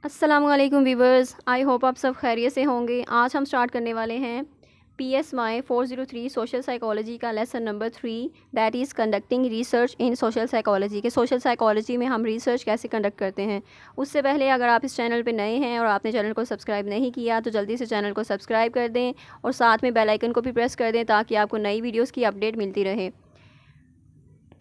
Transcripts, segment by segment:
अस्सलाम वालेकुम viewers, I hope आप सब खैरियत से होंगे। आज हम स्टार्ट करने वाले हैं PSY 403 सोशल साइकोलॉजी का lesson number 3 that is conducting research in social psychology के सोशल साइकोलॉजी में हम रिसर्च कैसे कंडक्ट करते हैं। उससे पहले अगर आप इस चैनल पे नए हैं और आपने चैनल को सब्सक्राइब नहीं किया तो जल्दी से चैनल को सब्सक्राइब कर दें और साथ में बेल आइकन को भी प्रेस कर दें ताकि आपको नई वीडियोज़ की अपडेट मिलती रहे।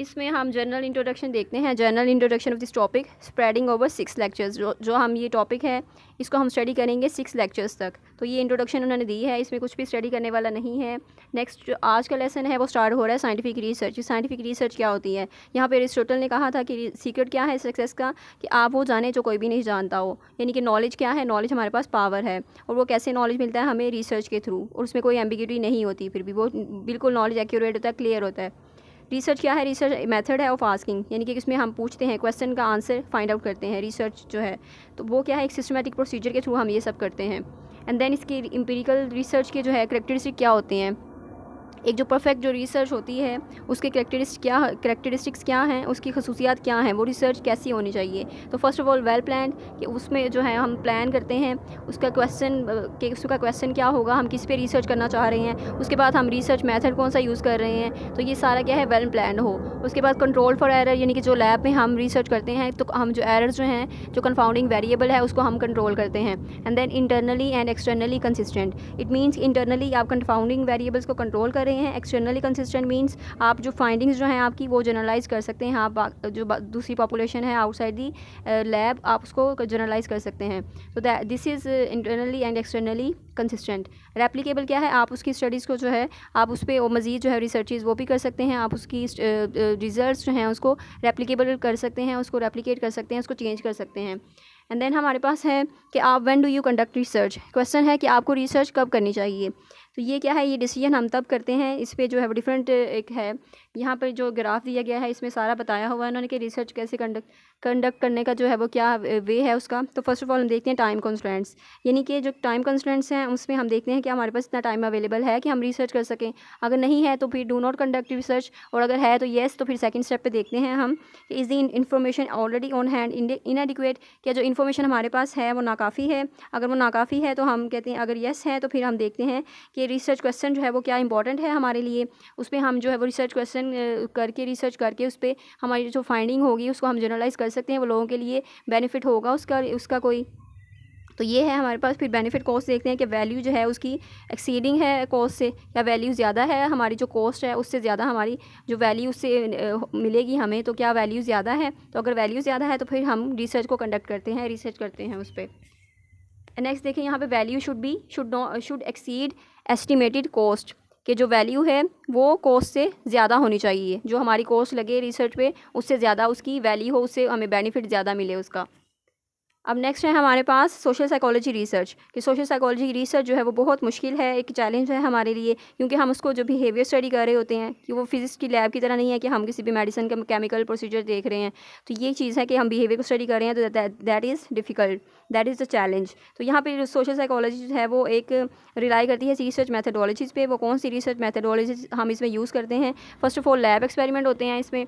इसमें हम जनरल इंट्रोडक्शन देखते हैं। General introduction of this topic spreading over 6 lectures. जो हम ये टॉपिक है इसको हम स्टडी करेंगे 6 लेक्चर्स तक। तो ये इंट्रोडक्शन उन्होंने दी है, इसमें कुछ भी स्टडी करने वाला नहीं है। नेक्स्ट जो आज का लेसन है वो स्टार्ट हो रहा है साइंटिफिक रिसर्च। साइंटिफिक रिसर्च क्या होती है? यहाँ पे अरिस्टोटल ने कहा था कि सीक्रेट क्या है सक्सेस का, कि आप वो जाने जो कोई भी नहीं जानता हो। यानी कि नॉलेज क्या है? नॉलेज हमारे पास पावर है, और वो कैसे नॉलेज मिलता है? हमें रिसर्च के थ्रू, और उसमें कोई एम्बिग्यूटी नहीं होती, फिर भी वो बिल्कुल नॉलेज एक्यूरेट होता है, क्लियर होता है। रिसर्च क्या है? रिसर्च मेथड है ऑफ आस्किंग, यानी कि इसमें हम पूछते हैं, क्वेश्चन का आंसर फाइंड आउट करते हैं। रिसर्च जो है तो वो क्या है? एक सिस्टमेटिक प्रोसीजर के थ्रू हम ये सब करते हैं। एंड देन इसकी एम्पिरिकल रिसर्च के जो है करेक्टरिस्टिक क्या होते हैं। एक जो परफेक्ट जो रिसर्च होती है उसके करेक्टरिस्टिक्स क्या हैं, उसकी खसूसियात क्या हैं, वो रिसर्च कैसी होनी चाहिए। तो first of all well plan, कि उसमें जो है हम प्लान करते हैं उसका क्वेश्चन क्या होगा, हम किस पे रिसर्च करना चाह रहे हैं। उसके बाद हम रिसर्च मेथड कौन सा यूज़ कर रहे हैं, तो ये सारा क्या है? वेल प्लान हो। उसके बाद कंट्रोल फॉर एरर, यानी कि जो लैब में हम रिसर्च करते हैं तो हम जो एरर्स जो हैं, जो कंफाउंडिंग वेरिएबल है, उसको हम कंट्रोल करते हैं। And then internally and externally consistent. It means internally आप कंफाउंडिंग वेरिएबल्स को कंट्रोल कर रहे हैं। एक्सटर्नली कंसिस्टेंट मींस आप जो फाइंडिंग्स जो हैं आपकी वो जनरलाइज कर सकते हैं। आप जो दूसरी पॉपुलेशन है आउटसाइड दी लैब, आप उसको जनरलाइज कर सकते हैं। तो this is internally and externally consistent. Replicable क्या है? आप उसकी स्टडीज़ को जो है आप उस पर मज़ीद जो है रिसर्चेज वो भी कर सकते हैं। आप उसकी रिजल्ट्स जो हैं उसको रेप्लिकेबल कर सकते हैं, उसको रेप्लिकेट कर सकते हैं, उसको चेंज कर सकते हैं। एंड देन हमारे पास है कि आप when do you conduct research. Question है कि आपको रिसर्च कब करनी चाहिए। तो ये क्या है? ये डिसीजन हम तब करते हैं। इस पे जो है डिफरेंट एक है, यहाँ पर जो ग्राफ दिया गया है इसमें सारा बताया हुआ है उन्होंने कि रिसर्च कैसे कंडक्ट करने का जो है वो क्या वे है उसका। तो फर्स्ट ऑफ ऑल हम देखते हैं टाइम कंस्ट्रेंट्स, यानी कि जो टाइम कंस्ट्रेंट्स हैं उसमें हम देखते हैं कि हमारे पास इतना टाइम अवेलेबल है कि हम रिसर्च कर सकें। अगर नहीं है तो फिर डू नॉट कंडक्ट रिसर्च, और अगर है तो येस। तो फिर सेकंड स्टेप पे देखते हैं हम कि is the information already on hand इनएडिक्वेट, क्या जो इन्फॉर्मेशन हमारे पास है वो नाकाफ़ी है। अगर वो नाकाफ़ी है तो हम कहते हैं, अगर येस है तो फिर हम देखते हैं कि रिसर्च क्वेश्चन जो है वो क्या इंपॉर्टेंट है हमारे लिए। उस पर हम जो है वो रिसर्च करके उस पर हमारी जो फाइंडिंग होगी उसको हम जनरलाइज कर सकते हैं। वो लोगों के लिए बेनिफिट होगा उसका कोई। तो ये है हमारे पास। फिर बेनिफिट कॉस्ट देखते हैं कि वैल्यू जो है उसकी एक्सीडिंग है कॉस्ट से, या वैल्यू ज़्यादा है, हमारी जो कॉस्ट है उससे ज़्यादा हमारी जो वैल्यू उससे मिलेगी हमें, तो क्या वैल्यू ज़्यादा है। तो अगर वैल्यू ज़्यादा है तो फिर हम रिसर्च को कंडक्ट करते हैं, रिसर्च करते हैं उस पर। नेक्स्ट देखें यहाँ पे value should exceed estimated cost, कि जो वैल्यू है वो कॉस्ट से ज़्यादा होनी चाहिए। जो हमारी कॉस्ट लगे रिसर्च पे उससे ज़्यादा उसकी वैल्यू हो, उससे हमें बेनिफिट ज़्यादा मिले उसका। अब नेक्स्ट है हमारे पास सोशल साइकोलॉजी रिसर्च, कि सोशल साइकोलॉजी रिसर्च जो है वो बहुत मुश्किल है, एक चैलेंज है हमारे लिए, क्योंकि हम उसको जो बिहेवियर स्टडी कर रहे होते हैं कि वो फिजिक्स की लैब की तरह नहीं है कि हम किसी भी मेडिसिन का केमिकल प्रोसीजर देख रहे हैं। तो ये चीज़ है कि हम बिहेवियर को स्टडी कर रहे हैं, तो that is difficult, that is the challenge. तो यहाँ पर सोशल साइकोलॉजी जो है वो एक रिलाई करती है रिसर्च मैथडोलॉजीज़ पे। वो कौन सी रिसर्च मैथडोलॉजीज हम इसमें यूज़ करते हैं? First of all lab experiment होते हैं इसमें,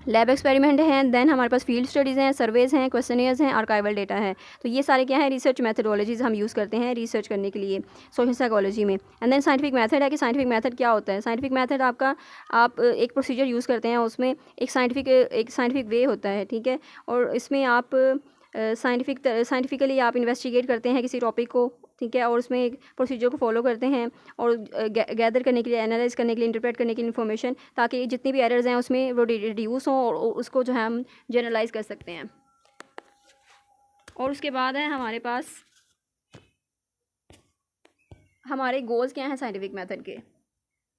लैब एक्सपेरिमेंट हैं। देन हमारे पास फील्ड स्टडीज़ हैं, सर्वेज़ हैं, क्वेश्चनियर्स हैं, आर्काइवल डेटा है। तो ये सारे क्या है? रिसर्च मैथडोलॉजीज़ हम यूज़ करते हैं रिसर्च करने के लिए सोशल साइकोलॉजी में। एंड देन साइंटिफिक मेथड है, कि साइंटिफिक मेथड क्या होता है। साइंटिफिक मेथड आप एक प्रोसीजर यूज़ करते हैं, उसमें एक साइंटिफिक वे होता है, ठीक है। और इसमें आप साइंटिफिकली आप इन्वेस्टिगेट करते हैं किसी टॉपिक को, ठीक है, और उसमें एक प्रोसीजर को फॉलो करते हैं और गैदर करने के लिए, एनालाइज करने के लिए, इंटरप्रेट करने के लिए इन्फॉर्मेशन, ताकि जितनी भी एरर्स हैं उसमें वो रिड्यूस हों और उसको जो है हम जनरलाइज कर सकते हैं। और उसके बाद है हमारे पास हमारे गोल्स क्या हैं साइंटिफिक मेथड के।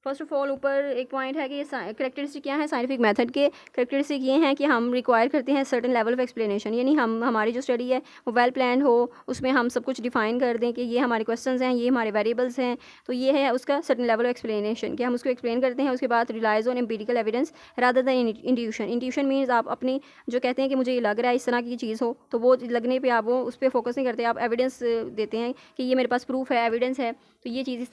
फर्स्ट ऑफ ऑल ऊपर एक पॉइंट है कि करेक्टरिस्टिक क्या है साइंटिफिक मेथड के। करेक्टरिस्टिक ये हैं कि हम रिक्वायर करते हैं सर्टेन लेवल ऑफ एक्सप्लेनेशन, यानी हमारी जो स्टडी है वो वेल प्लान हो, उसमें हम सब कुछ डिफाइन कर दें कि ये हमारे क्वेश्चंस हैं, ये हमारे वेरिएबल्स हैं। तो ये है उसका सर्टेन लेवल ऑफ एक्सप्लेनेशन, कि हम उसको एक्सप्लेन करते हैं। उसके बाद relies on empirical evidence rather than intuition. Intuition means आप अपनी जो कहते हैं कि मुझे ये लग रहा है इस तरह की चीज़ हो, तो वो लगने पर आप वो उस पर फोकस नहीं करते, आप एविडेंस देते हैं कि ये मेरे पास प्रूफ है, एविडेंस है, तो ये चीज़ इस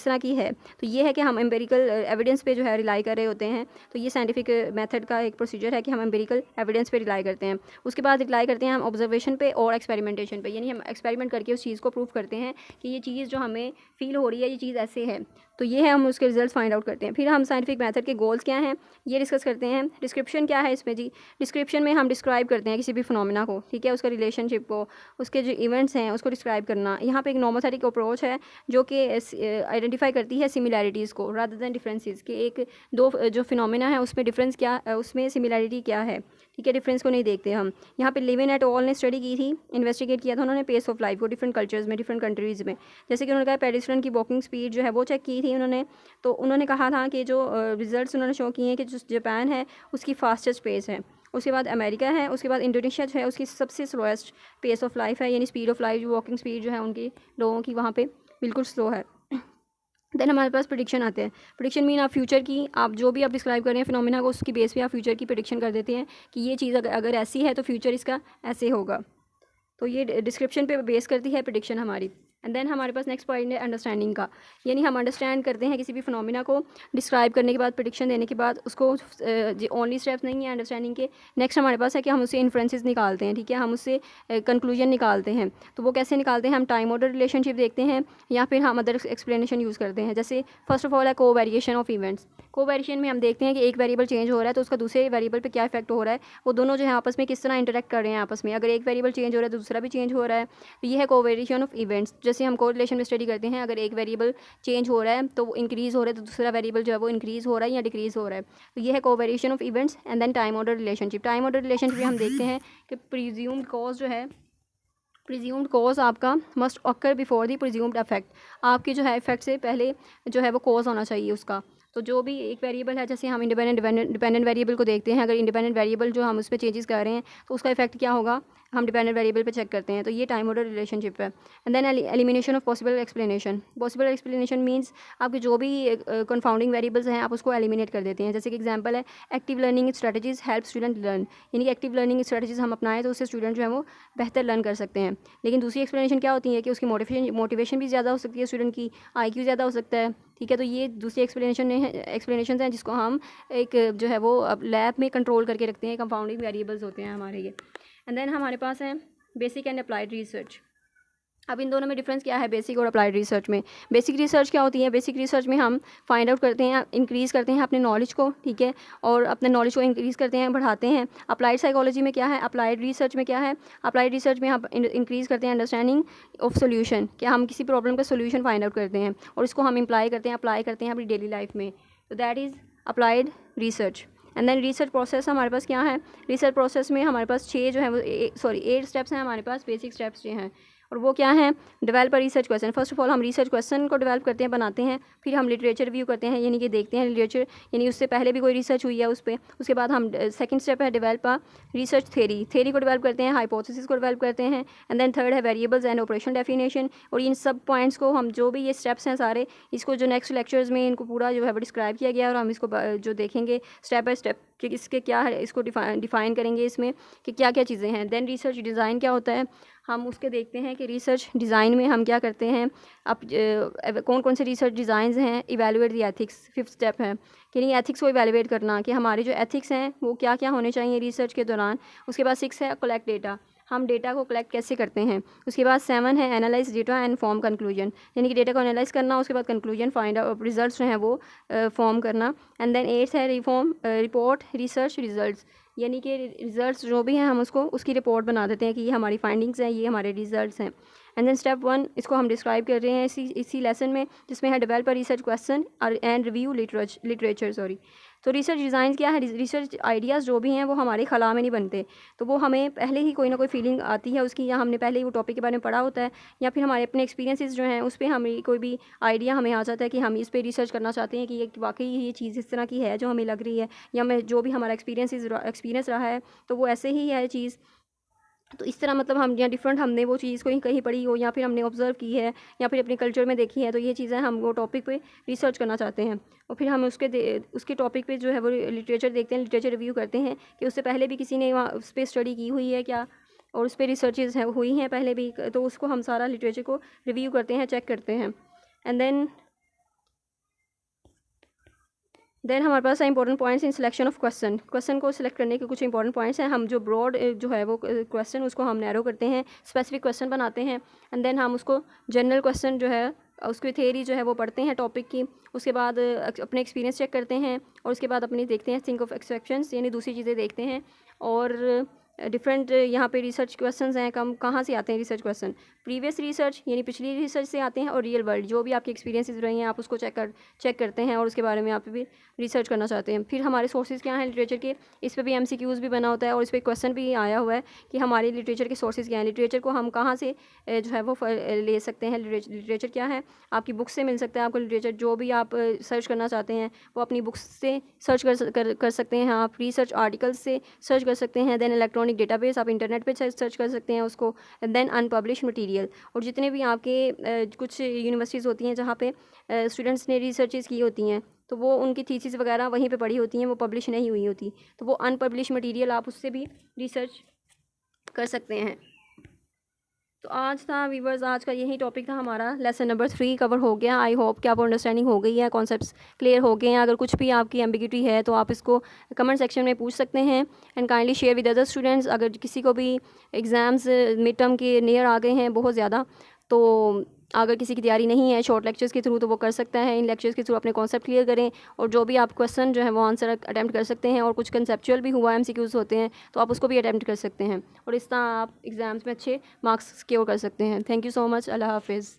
तरह की है। तो ये है कि हम एम्पेरिकल एविडेंस पे जो है रिलाई कर रहे होते हैं। तो ये साइंटिफिक मेथड का एक प्रोसीजर है कि हम एम्पेरिकल एविडेंस पे रिलाई करते हैं। उसके बाद रिलाई करते हैं हम ऑब्जर्वेशन पे और एक्सपेरिमेंटेशन पे, यानी हम एक्सपेरिमेंट करके उस चीज़ को प्रूव करते हैं कि ये चीज़ जो हमें फील हो रही है ये चीज़ ऐसे है। तो ये है, हम उसके रिजल्ट फाइंड आउट करते हैं। फिर हम साइंटिफिक मेथड के गोल्स क्या हैं ये डिस्कस करते हैं। डिस्क्रिप्शन क्या है इसमें जी, डिस्क्रिप्शन में हम डिस्क्राइब करते हैं किसी भी फिनोमेना को, ठीक है, उसका रिलेशनशिप को, उसके जो इवेंट्स हैं उसको डिस्क्राइब करना। यहाँ पे एक नॉमोथेटिक अप्रोच है जो कि आइडेंटिफाई करती है सिमिलैरिटीज़ को रादर देन डिफरेंसेस, कि एक दो जो फिनोमेना है उसमें डिफरेंस क्या, उसमें सिमिलैरिटी क्या है, ठीक है, डिफरेंस को नहीं देखते हम। यहाँ पे लिविन एट ऑल ने स्टडी की थी, इन्वेस्टिगेट किया था उन्होंने पेस ऑफ लाइफ को डिफरेंट कल्चर्स में, डिफरेंट कंट्रीज़ में। जैसे कि उन्होंने कहा पेडिस्ट्रन की वॉकिंग स्पीड जो है वो चेक की थी उन्होंने। तो उन्होंने कहा था कि जो रिजल्ट्स उन्होंने शो किए हैं कि जो जापान है उसकी फास्टेस्ट पेस है, उसके बाद अमेरिका है, उसके बाद इंडोनेशिया जो है उसकी सबसे स्लोएस्ट पेस ऑफ लाइफ है, यानी स्पीड ऑफ लाइफ, जो वॉकिंग स्पीड जो है उनकी लोगों की वहाँ पे बिल्कुल स्लो है। देन हमारे पास प्रेडिक्शन आते हैं। प्रेडिक्शन मीन आप फ्यूचर की, आप जो भी आप डिस्क्राइब कर रहे हैं फिनोमेना को, उसकी बेस पे आप फ्यूचर की प्रेडिक्शन कर देते हैं कि ये चीज़ अगर ऐसी है तो फ्यूचर इसका ऐसे होगा। तो ये डिस्क्रिप्शन पे बेस करती है प्रेडिक्शन हमारी। एंड देन हमारे पास नेक्स्ट पॉइंट है अंडरस्टैंडिंग का, यानी हम अंडरस्टैंड करते हैं किसी भी फिनोमिना को डिस्क्राइब करने के बाद, प्रेडिक्शन देने के बाद उसको ओनली स्टेप्स नहीं है अंडरस्टैंडिंग के। नेक्स्ट हमारे पास है कि हम उससे इन्फ्रेंसेस निकालते हैं, ठीक है, हम उससे कंक्लूजन निकालते हैं। तो वो कैसे निकालते हैं, हम टाइम ऑर्डर रिलेशनशिप देखते हैं या फिर हम अदर एक्सप्लेनेशन यूज़ करते हैं। जैसे फर्स्ट ऑफ ऑल है को वेरिएशन ऑफ इवेंट्स। को वेरिएशन में हम देखते हैं कि एक वेरिएबल चेंज हो रहा है तो उसका दूसरे वेरिएबल पे क्या इफेक्ट हो रहा है, वो दोनों जो है आपस में किस तरह इंटरेक्ट कर रहे हैं आपस में। अगर एक वेरिएबल चेंज हो रहा है तो दूसरा भी चेंज हो रहा है, तो ये है को वेरिएशन ऑफ इवेंट्स। जैसे हम कोरिलेशन में स्टडी करते हैं, अगर एक वेरिएबल चेंज हो रहा है तो वो इंक्रीज़ हो रहा है तो दूसरा वेरिएबल जो है वो इंक्रीज़ हो रहा है या डिक्रीज़ हो रहा है। तो ये है covariation of events. And then time order relationship. Time order relationship में हम देखते हैं कि प्रीज्यूम्ड कॉज जो है, प्रिज्यूम्ड कॉज आपका must occur before the presumed effect. आपकी जो है इफेक्ट से पहले जो है वो कॉज होना चाहिए उसका। तो जो भी एक वेरिएबल है, जैसे हम डिपेंडेंट वेरिएबल को देखते हैं, अगर इंडिपेंडेंट वेरिएबल जो हम उस पर चेंजेस कर रहे हैं तो उसका इफेक्ट क्या होगा, हम डिपेंडेंट वेरिएबल पे चेक करते हैं। तो ये टाइम ऑर्डर रिलेशनशिप है। And then elimination of possible explanation. Possible explanation means आपके जो भी कंफाउंडिंग वेरिएबल्स हैं आप उसको एलिमिनेट कर देते हैं। जैसे कि एग्जांपल है active learning strategies help student learn, यानी कि एक्टिव लर्निंग स्ट्रेटजीज हम अपनाएं तो उससे स्टूडेंट जो है वो बेहतर लर्न कर सकते हैं। लेकिन दूसरी एक्सप्लेनेशन क्या होती है कि उसकी मोटिवेशन भी ज़्यादा हो सकती है, स्टूडेंट की IQ ज़्यादा हो सकता है, ठीक है। तो ये दूसरी एक्सप्लेनेशन हैं जिसको हम एक जो है वो अब लैब में कंट्रोल करके रखते हैं, कंपाउंडिंग वेरिएबल्स होते हैं हमारे ये। एंड देन हमारे पास है बेसिक एंड अप्लाइड रिसर्च। अब इन दोनों में डिफरेंस क्या है बेसिक और अप्लाइड रिसर्च में। बेसिक रिसर्च क्या होती है, बेसिक रिसर्च में हम फाइंड आउट करते हैं, इंक्रीज़ करते हैं अपने नॉलेज को, ठीक है, और अपने नॉलेज को इंक्रीज़ करते हैं, बढ़ाते हैं। अप्लाइड साइकोलॉजी में क्या है, अप्लाइड रिसर्च में क्या है, अप्लाइड रिसर्च में हम इंक्रीज़ करते हैं अंडरस्टैंडिंग ऑफ सोल्यूशन, कि हम किसी प्रॉब्लम का सोल्यूशन फाइंड आउट करते हैं और इसको हम अप्लाई करते हैं अपनी डेली लाइफ में। तो that is applied research. And then research process हमारे पास क्या है, रिसर्च प्रोसेस में हमारे पास 6 जो है वो 8 स्टेप्स हैं हमारे पास, बेसिक स्टेप्स जो हैं, और वो क्या है, develop research question. First of all हम रिसर्च क्वेश्चन को डेवलप करते हैं, बनाते हैं, फिर हम लिटरेचर रिव्यू करते हैं, यानी कि देखते हैं लिटरेचर, यानी उससे पहले भी कोई रिसर्च हुई है उस पर। उसके बाद हम सेकंड स्टेप है डेवलप रिसर्च थ्योरी को डेवलप करते हैं, हाइपोथेसिस को डेवलप करते हैं। एंड देन थर्ड है वेरिएबल्स एंड ऑपरेशन डेफिनेशन। और इन सब पॉइंट्स को हम जो भी ये स्टेप्स हैं सारे, इसको जो नेक्स्ट लेक्चर्स में इनको पूरा जो है वो डिस्क्राइब किया गया है और हम इसको जो देखेंगे स्टेप बाय स्टेप कि इसके क्या है, इसको डिफाइन करेंगे इसमें कि क्या क्या चीज़ें हैं। देन रिसर्च डिज़ाइन क्या होता है, हम उसके देखते हैं कि रिसर्च डिज़ाइन में हम क्या करते हैं, अब कौन कौन से रिसर्च डिज़ाइंस हैं। Evaluate the ethics, 5th step है कि नहीं, एथिक्स को इवैल्यूएट करना कि हमारे जो एथिक्स हैं वो क्या क्या होने चाहिए रिसर्च के दौरान। उसके बाद 6 है कलेक्ट डेटा, हम डेटा को कलेक्ट कैसे करते हैं। उसके बाद 7 है analyse data and form conclusion, यानी कि डेटा को एनालाइज करना, उसके बाद कंक्लूजन फाइंड आउट रिजल्ट्स जो हैं वो फॉर्म करना। एंड देन 8 है रिपोर्ट रिसर्च रिजल्ट्स, यानी कि रिजल्ट्स जो भी हैं हम उसको उसकी रिपोर्ट बना देते हैं कि ये हमारी फाइंडिंग्स हैं, ये हमारे रिजल्ट्स हैं। एंड देन स्टेप 1 इसको हम डिस्क्राइब कर रहे हैं इसी लेसन में, जिसमें है develop research question and review literature. तो रिसर्च डिज़ाइन क्या है, रिसर्च आइडियाज़ जो भी हैं वो हमारे खला में नहीं बनते, तो वो हमें पहले ही कोई ना कोई फीलिंग आती है उसकी, या हमने पहले ही वो टॉपिक के बारे में पढ़ा होता है, या फिर हमारे अपने एक्सपीरियंसेस जो हैं उस पर हमें कोई भी आइडिया हमें आ जाता है कि हम इस पर रिसर्च करना चाहते हैं कि ये वाकई ये चीज़ इस तरह की है जो हमें लग रही है, या मैं जो भी हमारा एक्सपीरियंस रहा है तो वो ऐसे ही है चीज़। तो इस तरह मतलब हम या डिफरेंट हमने वो चीज़ कोई कहीं पढ़ी हो या फिर हमने ऑब्जर्व की है या फिर अपने कल्चर में देखी है, तो ये चीज़ें हम वो टॉपिक पे रिसर्च करना चाहते हैं और फिर हम उसके टॉपिक पे जो है वो लिटरेचर देखते हैं, लिटरेचर रिव्यू करते हैं कि उससे पहले भी किसी ने वहाँ उस पर स्टडी की हुई है क्या, और उस पर रिसर्चेज हुई हैं पहले भी, तो उसको हम सारा लिटरेचर को रिव्यू करते हैं, चेक करते हैं। एंड देन देन हमारे पास है important points in selection of question को सिलेक्ट करने के कुछ इंपॉर्टेंट पॉइंट्स हैं। हम जो ब्रॉड जो है वो क्वेश्चन उसको हम नैरो करते हैं, स्पेसिफिक क्वेश्चन बनाते हैं, एंड देन हम उसको जनरल क्वेश्चन जो है उसकी थ्योरी जो है वो पढ़ते हैं टॉपिक की। उसके बाद अपने एक्सपीरियंस चेक करते हैं और उसके बाद अपनी देखते हैं थिंक ऑफ एक्सेप्शंस, यानी दूसरी चीज़ें देखते हैं। और डिफरेंट यहाँ पे रिसर्च क्वेश्चंस हैं, कहाँ से आते हैं रिसर्च क्वेश्चन, प्रीवियस रिसर्च यानी पिछली रिसर्च से आते हैं, और रियल वर्ल्ड जो भी आपके एक्सपीरियंसेस रही हैं आप उसको चेक करते हैं और उसके बारे में आप भी रिसर्च करना चाहते हैं। फिर हमारे सोर्सेज क्या हैं लिटरेचर के, इस पर भी MCQs भी बना होता है और इस पर क्वेश्चन भी आया हुआ है कि हमारे लिटरेचर के सोर्सेज क्या हैं, लिटरेचर को हम कहाँ से जो है वो ले सकते हैं। लिटरेचर क्या है, आपकी बुक से मिल सकता है आपको लिटरेचर, जो भी आप सर्च करना चाहते हैं वो अपनी बुक्स से सर्च कर सकते हैं, आप रिसर्च आर्टिकल्स से सर्च कर सकते हैं। देन इलेक्ट्रॉनिक डेटाबेस आप इंटरनेट पे सर्च कर सकते हैं उसको। देन अनपब्लिश्ड मटेरियल, और जितने भी आपके कुछ यूनिवर्सिटीज़ होती हैं जहाँ पे स्टूडेंट्स ने रिसर्चेज की होती हैं तो वो उनकी थीसिस वगैरह वहीं पे पढ़ी होती हैं, वो पब्लिश नहीं हुई होती, तो वो अनपब्लिश मटेरियल आप उससे भी रिसर्च कर सकते हैं। तो आज था वीवर्स, आज का यही टॉपिक था हमारा, लेसन नंबर 3 कवर हो गया। आई होप कि आपको अंडरस्टैंडिंग हो गई है, कॉन्सेप्ट्स क्लियर हो गए हैं। अगर कुछ भी आपकी एम्बिग्यूटी है तो आप इसको कमेंट सेक्शन में पूछ सकते हैं, and kindly share with other students. अगर किसी को भी एग्ज़ाम्स मिड टर्म के नियर आ गए हैं बहुत ज़्यादा, तो अगर किसी की तैयारी नहीं है शॉर्ट लेक्चर्स के थ्रू तो वो कर सकता है, इन लेक्चर्स के थ्रू अपने कॉन्सेप्ट क्लियर करें, और जो भी आप क्वेश्चन जो है वो आंसर अटैम्प्ट कर सकते हैं, और कुछ कंसेप्चुअल भी हुआ MCQs होते हैं तो आप उसको भी अटैम्प्ट कर सकते हैं, और इस तरह आप एग्ज़ाम्स में अच्छे मार्क्स सिक्योर कर सकते हैं। थैंक यू सो मच, अल्लाह हाफिज़।